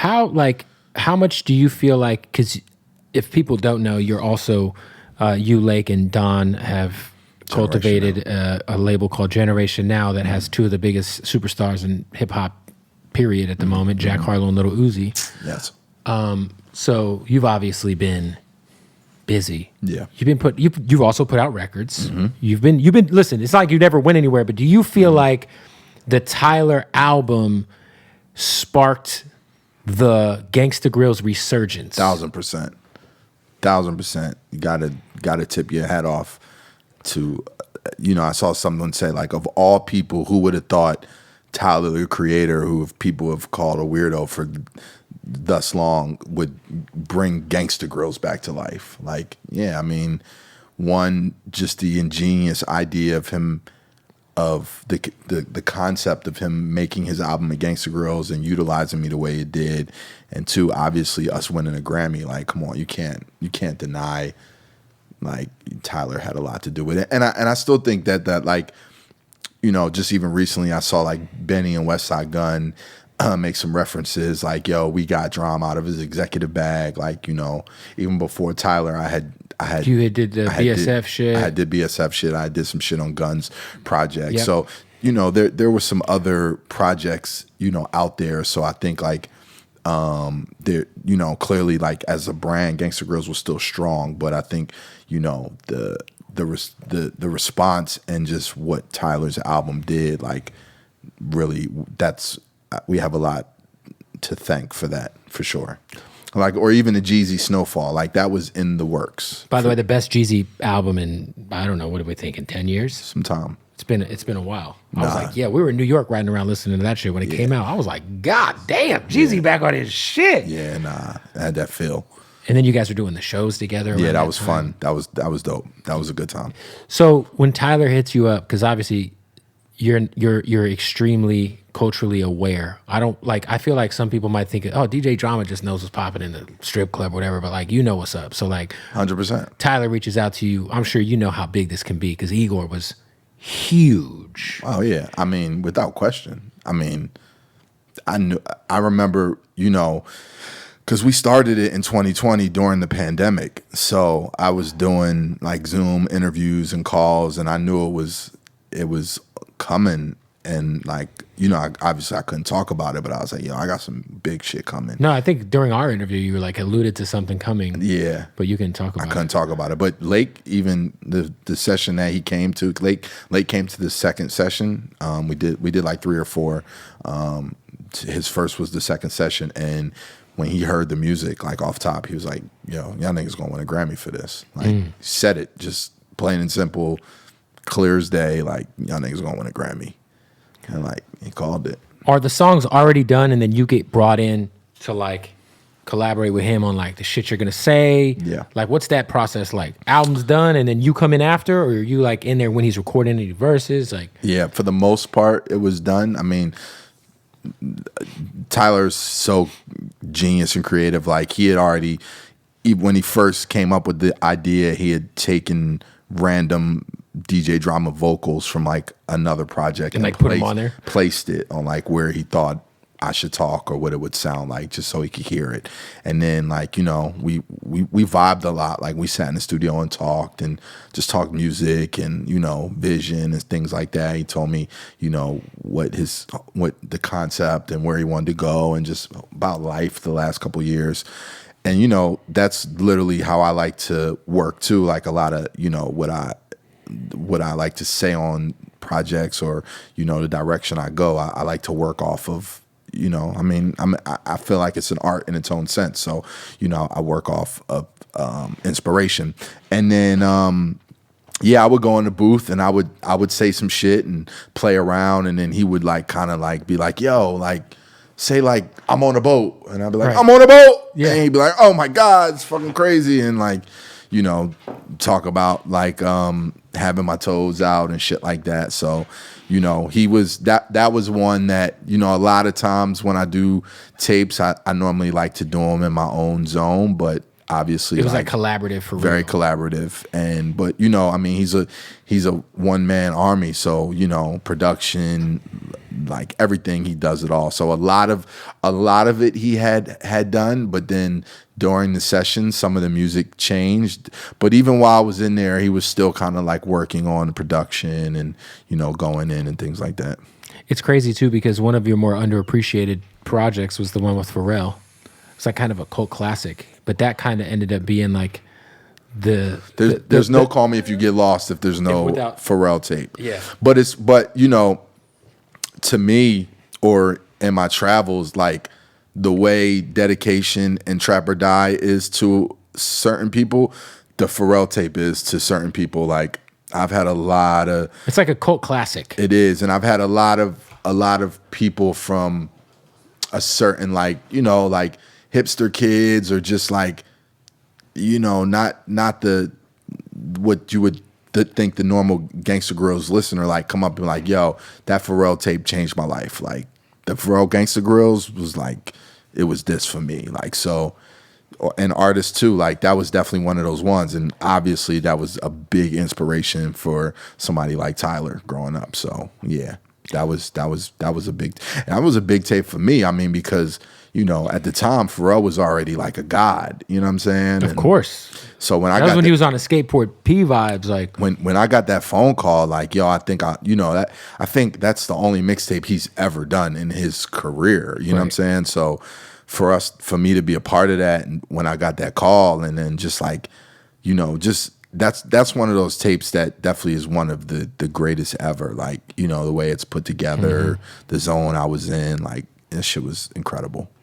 how much do you feel like, because if people don't know, you're also, you, Lake, and Don have cultivated a label called Generation Now that has two of the biggest superstars in hip hop, period, at the moment, Jack Harlow and Lil Uzi. Yes. So you've obviously been busy. Yeah. You've also put out records. You've been listen, it's like you never went anywhere, but do you feel like the Tyler album sparked the Gangsta Grillz resurgence? 1,000%. 1,000%. You gotta tip your hat off to, I saw someone say, like, of all people, who would have thought Tyler, the Creator, who people have called a weirdo for thus long, would bring Gangsta Grillz back to life. Like, yeah, I mean, one, just the ingenious idea of him, of the concept of him making his album at Gangsta Grillz and utilizing me the way it did, and two, obviously us winning a Grammy. Like, come on, you can't deny, like, Tyler had a lot to do with it. And I still think that like, just even recently I saw like Benny and Westside Gunn make some references like, yo, we got drama out of his executive bag. Like, even before Tyler, I had you did the BSF shit. I did BSF shit. I did some shit on Guns project. Yep. So, there were some other projects, out there. So I think like, there, clearly, like, as a brand, Gangsta Grillz was still strong, but I think, the response and just what Tyler's album did, like, really, we have a lot to thank for that, for sure. Like, or even the Jeezy Snowfall, like, that was in the works. By the way, the best Jeezy album in, I don't know, what do we think, in 10 years? Some time. It's been a while. I was like, yeah, we were in New York riding around listening to that shit when it came out. I was like, God damn, Jeezy back on his shit. Yeah, I had that feel. And then you guys were doing the shows together. Yeah, that was fun. That was dope. That was a good time. So when Tyler hits you up, because obviously you're extremely culturally aware. I feel like some people might think, oh, DJ Drama just knows what's popping in the strip club or whatever, but like, what's up. So like 100%. Tyler reaches out to you. I'm sure you know how big this can be because Igor was huge. Oh yeah. I mean, without question. I mean, I remember, because we started it in 2020 during the pandemic. So I was doing like Zoom interviews and calls, and I knew it was coming. And like, obviously I couldn't talk about it, but I was like, I got some big shit coming. No, I think during our interview you were like alluded to something coming. Yeah. But you couldn't talk about it. I couldn't talk about it. But Lake, even the session that he came to, Lake came to the second session. We did like 3 or 4. His first was the second session, and when he heard the music, like, off top, he was like, yo, y'all niggas gonna win a Grammy for this. Like, said it just plain and simple, clear as day, like, y'all niggas gonna win a Grammy. And like, he called it. Are the songs already done and then you get brought in to like collaborate with him on like the shit you're gonna say? Yeah. Like, what's that process like? Album's done and then you come in after, or are you like in there when he's recording any verses? Like, yeah, for the most part, it was done. I mean, Tyler's so genius and creative. Like, he had already, when he first came up with the idea, he had taken random DJ Drama vocals from like another project and like put them on there, placed it on like where he thought I should talk or what it would sound like, just so he could hear it. And then like, we vibed a lot. Like, we sat in the studio and talked and just talked music and, vision and things like that. He told me, what the concept and where he wanted to go and just about life the last couple of years. And, that's literally how I like to work too. Like, a lot of, what I like to say on projects or, the direction I go, I like to work off of, I feel like it's an art in its own sense. So, I work off of inspiration. And then, I would go in the booth and I would say some shit and play around, and then he would like kind of like be like, yo, like, say like, I'm on a boat. And I'd be like, right. I'm on a boat. Yeah. And he'd be like, oh my God, it's fucking crazy. And like, talk about like having my toes out and shit like that. So, he was that was one that, a lot of times when I do tapes, I normally like to do them in my own zone, but obviously it was like collaborative for very real. Collaborative. And but he's a one-man army, so production, like everything, he does it all. So a lot of it he had done, but then during the session, some of the music changed. But even while I was in there, he was still kind of like working on the production and, you know, going in and things like that. It's crazy too because one of your more underappreciated projects was the one with Pharrell. It's like kind of a cult classic, but that kind of ended up being like there's no Call Me If You Get Lost if there's no Pharrell tape. Yeah. But you know, to me or in my travels, like the way Dedication and Trap or Die is to certain people, the Pharrell tape is to certain people. Like I've had a lot of, it's like a cult classic. it is, and I've had a lot of people from a certain, like, you know, like hipster kids or just like, you know, not the what you would think the normal Gangsta Grillz listener, like come up and be like, yo, that Pharrell tape changed my life. Like the Pharrell Gangsta Grillz was like, it was this for me. Like, so, and artists too, like that was definitely one of those ones. And obviously that was a big inspiration for somebody like Tyler growing up. So yeah, that was a big tape for me. I mean, because, you know, at the time Pharrell was already like a god, you know what I'm saying? Of course. So when that was when he was on a skateboard P vibes, like when I got that phone call, like, yo, I think that's the only mixtape he's ever done in his career. You know what I'm saying? So for me to be a part of that, and when I got that call, and then just like, you know, just that's one of those tapes that definitely is one of the greatest ever. Like, you know, the way it's put together, the zone I was in, like, that shit was incredible.